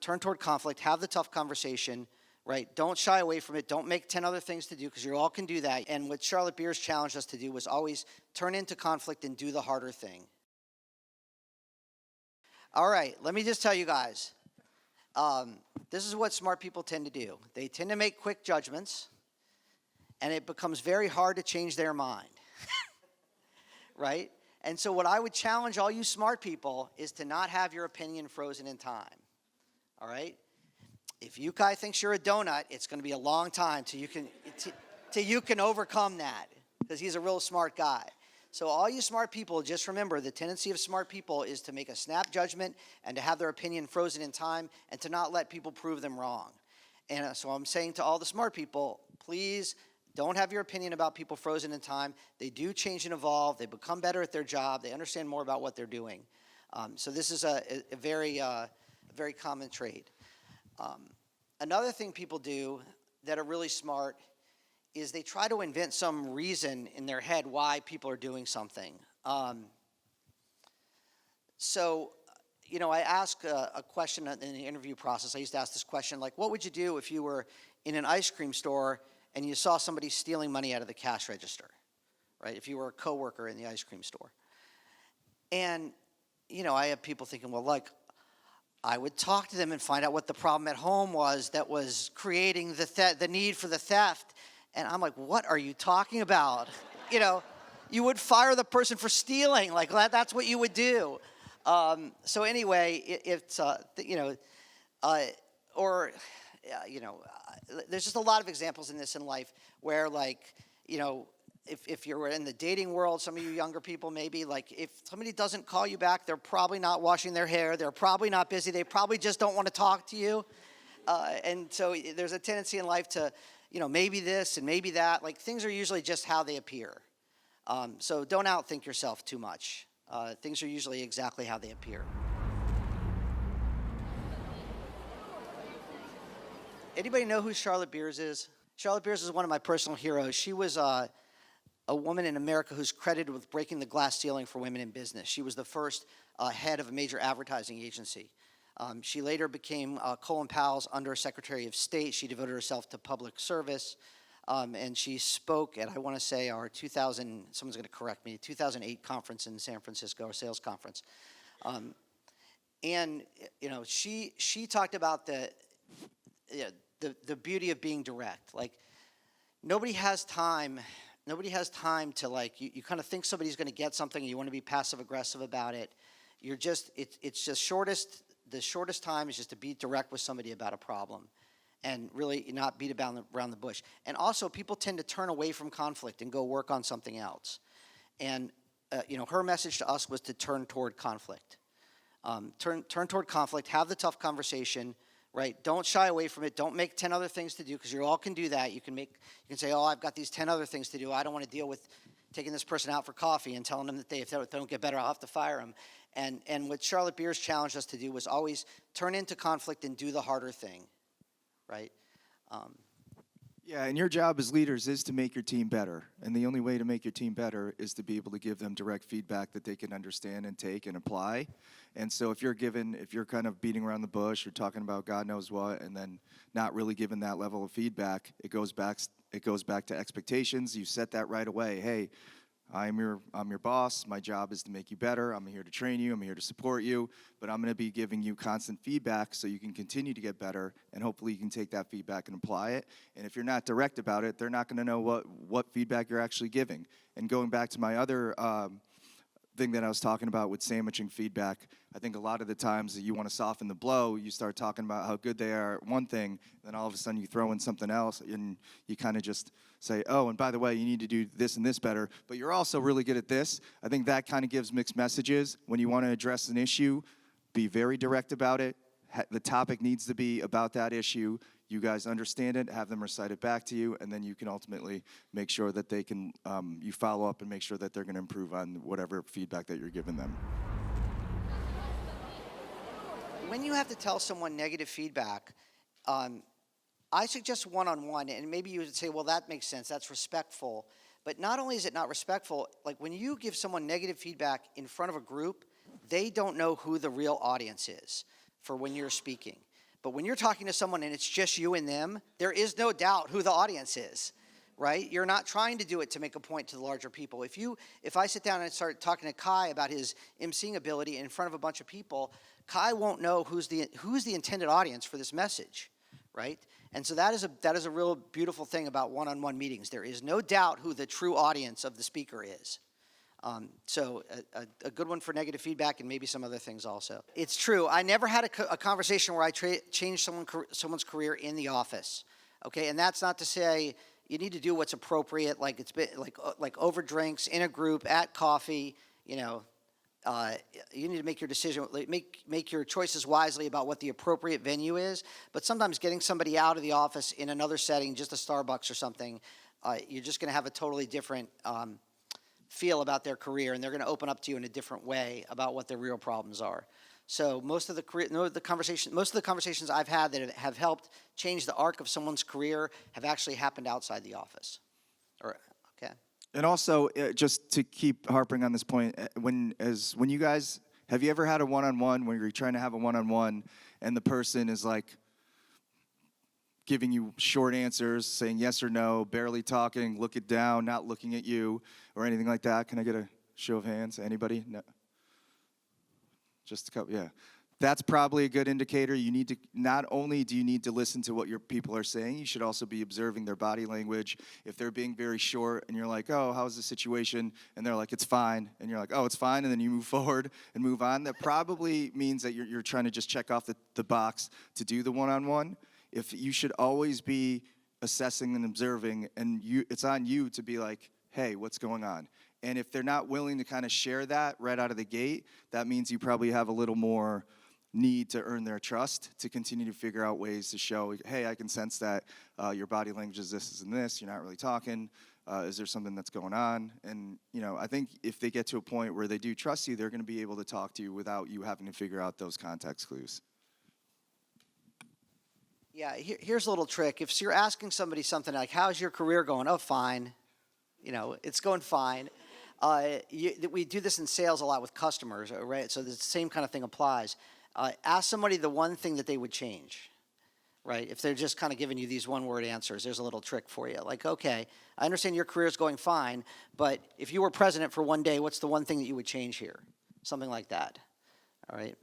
turn toward conflict, have the tough conversation, right? Don't shy away from it. Don't make 10 other things to do, because you all can do that. And what Charlotte Beers challenged us to do was always turn into conflict and do the harder thing. All right, let me just tell you guys, this is what smart people tend to do. They tend to make quick judgments, and it becomes very hard to change their mind, right? And so what I would challenge all you smart people is to not have your opinion frozen in time, all right? If Yukai thinks you're a donut, it's going to be a long time till you can overcome that, because he's a real smart guy. So all you smart people, just remember, the tendency of smart people is to make a snap judgment and to have their opinion frozen in time and to not let people prove them wrong. And so I'm saying to all the smart people, please don't have your opinion about people frozen in time. They do change and evolve. They become better at their job. They understand more about what they're doing. So this is a very common trait. Another thing people do that are really smart is they try to invent some reason in their head why people are doing something. So, I ask a question in the interview process. I used to ask this question, like, what would you do if you were in an ice cream store and you saw somebody stealing money out of the cash register, right? If you were a coworker in the ice cream store. And, I have people thinking, well, like, I would talk to them and find out what the problem at home was that was creating the need for the theft. And I'm like, what are you talking about? You would fire the person for stealing. Like, that's what you would do. So anyway, there's just a lot of examples in this in life where, like, if you're in the dating world, some of you younger people maybe, like, if somebody doesn't call you back, they're probably not washing their hair. They're probably not busy. They probably just don't want to talk to you. And so there's a tendency in life to, maybe this and maybe that. Like, things are usually just how they appear. So don't outthink yourself too much. Things are usually exactly how they appear. Anybody know who Charlotte Beers is? Charlotte Beers is one of my personal heroes. She was a woman in America who's credited with breaking the glass ceiling for women in business. She was the first head of a major advertising agency. She later became Colin Powell's Undersecretary of State. She devoted herself to public service, and she spoke at, I want to say, our 2008 conference in San Francisco, our sales conference. She talked about the beauty of being direct. Like, nobody has time to, like, you kind of think somebody's going to get something and you want to be passive aggressive about it. The shortest time is just to be direct with somebody about a problem and really not beat around the bush. And also, people tend to turn away from conflict and go work on something else. And her message to us was to turn toward conflict. Turn toward conflict, have the tough conversation, right? Don't shy away from it. Don't make 10 other things to do, because you all can do that. You can say, oh, I've got these 10 other things to do. I don't want to deal with taking this person out for coffee and telling them that if they don't get better, I'll have to fire them. And what Charlotte Beers challenged us to do was always turn into conflict and do the harder thing, right? Yeah, and your job as leaders is to make your team better. And the only way to make your team better is to be able to give them direct feedback that they can understand and take and apply. And so if you're kind of beating around the bush, you're talking about God knows what, and then not really giving that level of feedback, it goes back to expectations. You set that right away. Hey, I'm your boss. My job is to make you better. I'm here to train you. I'm here to support you. But I'm going to be giving you constant feedback so you can continue to get better, and hopefully you can take that feedback and apply it. And if you're not direct about it, they're not going to know what feedback you're actually giving. And going back to my other thing that I was talking about with sandwiching feedback, I think a lot of the times that you want to soften the blow, you start talking about how good they are at one thing, then all of a sudden you throw in something else, and you kind of just say, oh, and by the way, you need to do this and this better, but you're also really good at this. I think that kind of gives mixed messages. When you want to address an issue, be very direct about it. The topic needs to be about that issue. You guys understand it, have them recite it back to you, and then you can ultimately make sure that they can, you follow up and make sure that they're going to improve on whatever feedback that you're giving them. When you have to tell someone negative feedback, I suggest one-on-one, and maybe you would say, well, that makes sense, that's respectful. But not only is it not respectful, like when you give someone negative feedback in front of a group, they don't know who the real audience is. for when you're speaking. But when you're talking to someone and it's just you and them, there is no doubt who the audience is, right? You're not trying to do it to make a point to the larger people. If I sit down and start talking to Kai about his emceeing ability in front of a bunch of people, Kai won't know who's the intended audience for this message, right? And so that is a real beautiful thing about one-on-one meetings. There is no doubt who the true audience of the speaker is. So a good one for negative feedback and maybe some other things also. It's true. I never had a conversation where I changed someone's career in the office. Okay, and that's not to say you need to do what's appropriate, like it's been like over drinks in a group at coffee. You know, you need to make your decision, make your choices wisely about what the appropriate venue is. But sometimes getting somebody out of the office in another setting, just a Starbucks or something, you're just going to have a totally different feel about their career, and they're going to open up to you in a different way about what their real problems are. So most of the conversations I've had that have helped change the arc of someone's career have actually happened outside the office. Okay. And also, just to keep harping on this point, when you guys, have you ever had a one-on-one where you're trying to have a one-on-one and the person is like giving you short answers, saying yes or no, barely talking, looking down, not looking at you, or anything like that? Can I get a show of hands? Anybody? No. Just a couple, yeah. That's probably a good indicator. You need to, not only do you need to listen to what your people are saying, you should also be observing their body language. If they're being very short and you're like, oh, how's the situation? And they're like, it's fine. And you're like, oh, it's fine. And then you move forward and move on. That probably means that you're trying to just check off the box to do the one-on-one. If you should always be assessing and observing, and it's on you to be like, hey, what's going on? And if they're not willing to kind of share that right out of the gate, that means you probably have a little more need to earn their trust to continue to figure out ways to show, hey, I can sense that your body language is this and this, you're not really talking, is there something that's going on? And, you know, I think if they get to a point where they do trust you, they're going to be able to talk to you without you having to figure out those context clues. Yeah, here's a little trick. If you're asking somebody something like, how's your career going? Oh, fine. You know, it's going fine. We do this in sales a lot with customers, right? So the same kind of thing applies. Ask somebody the one thing that they would change, right? If they're just kind of giving you these one-word answers, there's a little trick for you. Like, okay, I understand your career is going fine, but if you were president for one day, what's the one thing that you would change here? Something like that, all right?